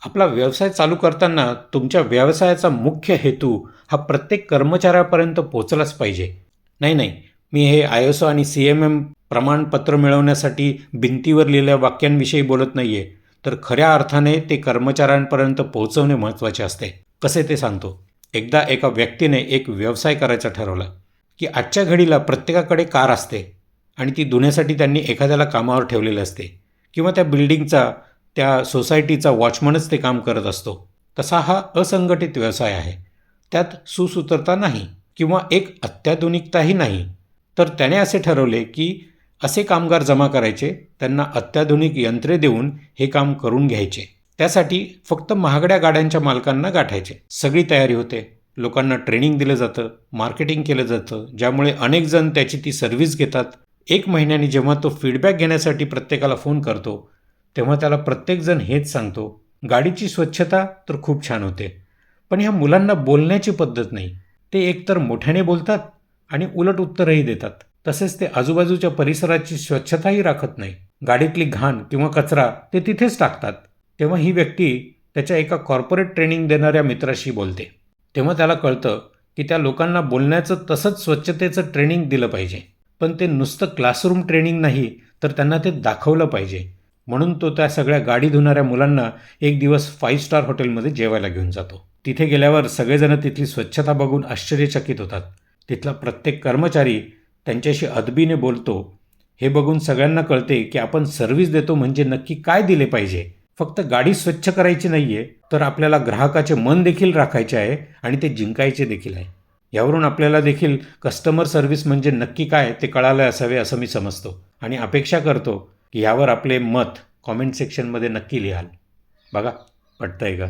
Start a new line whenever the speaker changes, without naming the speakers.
आपला व्यवसाय चालू करताना तुमच्या व्यवसायाचा मुख्य हेतू हा प्रत्येक कर्मचाऱ्यापर्यंत पोहोचलाच पाहिजे. नाही, मी हे ISO आणि CMM प्रमाणपत्र मिळवण्यासाठी भिंतीवर लिहिलेल्या वाक्यांविषयी बोलत नाही आहे, तर खऱ्या अर्थाने ते कर्मचाऱ्यांपर्यंत पोहोचवणे महत्त्वाचे असते. कसे ते सांगतो. एकदा एका व्यक्तीने एक व्यवसाय करायचा ठरवला, की आजच्या घडीला प्रत्येकाकडे कार असते आणि ती धुण्यासाठी त्यांनी एखाद्याला कामावर ठेवलेले असते किंवा त्या बिल्डिंगचा त्या सोसायटीचा वॉचमनच ते काम करत असतो. तसा हा असंघटित व्यवसाय आहे. त्यात सुसूत्रता नाही किंवा एक अत्याधुनिकताही नाही. तर त्याने असे ठरवले की असे कामगार जमा करायचे, त्यांना अत्याधुनिक यंत्रे देऊन हे काम करून घ्यायचे. त्यासाठी फक्त महागड्या गाड्यांच्या मालकांना गाठायचे. सगळी तयारी होते. लोकांना ट्रेनिंग दिलं जातं, मार्केटिंग केलं जातं, ज्यामुळे अनेक जण त्याची ती सर्व्हिस घेतात. 1 महिन्याने जेव्हा तो फीडबॅक घेण्यासाठी प्रत्येकाला फोन करतो, तेव्हा त्याला प्रत्येकजण हेच सांगतो, गाडीची स्वच्छता तर खूप छान होते, पण ह्या मुलांना बोलण्याची पद्धत नाही. ते एकतर मोठ्याने बोलतात आणि उलट उत्तरही देतात. तसेच ते आजूबाजूच्या परिसराची स्वच्छताही राखत नाही. गाडीतली घाण किंवा कचरा ते तिथेच टाकतात. तेव्हा ही व्यक्ती त्याच्या एका कॉर्पोरेट ट्रेनिंग देणाऱ्या मित्राशी बोलते. तेव्हा त्याला कळतं की त्या लोकांना बोलण्याचं तसंच स्वच्छतेचं ट्रेनिंग दिलं पाहिजे. पण ते नुसतं क्लासरूम ट्रेनिंग नाही, तर त्यांना ते दाखवलं पाहिजे. म्हणून तो त्या सगळ्या गाडी धुणाऱ्या मुलांना एक दिवस 5 स्टार हॉटेलमध्ये जेवायला घेऊन जातो. तिथे गेल्यावर सगळेजण तिथली स्वच्छता बघून आश्चर्यचकित होतात. तिथला प्रत्येक कर्मचारी त्यांच्याशी अदबीने बोलतो. हे बघून सगळ्यांना कळते की आपण सर्व्हिस देतो म्हणजे नक्की काय दिले पाहिजे. फक्त गाडी स्वच्छ करायची नाहीये, तर आपल्याला ग्राहकाचे मन देखील राखायचे आहे आणि ते जिंकायचे देखील आहे. यावरून आपल्याला देखील कस्टमर सर्व्हिस म्हणजे नक्की काय ते कळाले असावे असं मी समजतो आणि अपेक्षा करतो की यावर आपले मत कॉमेंट सेक्शनमध्ये नक्की लिहाल. बघा, पटतंय का?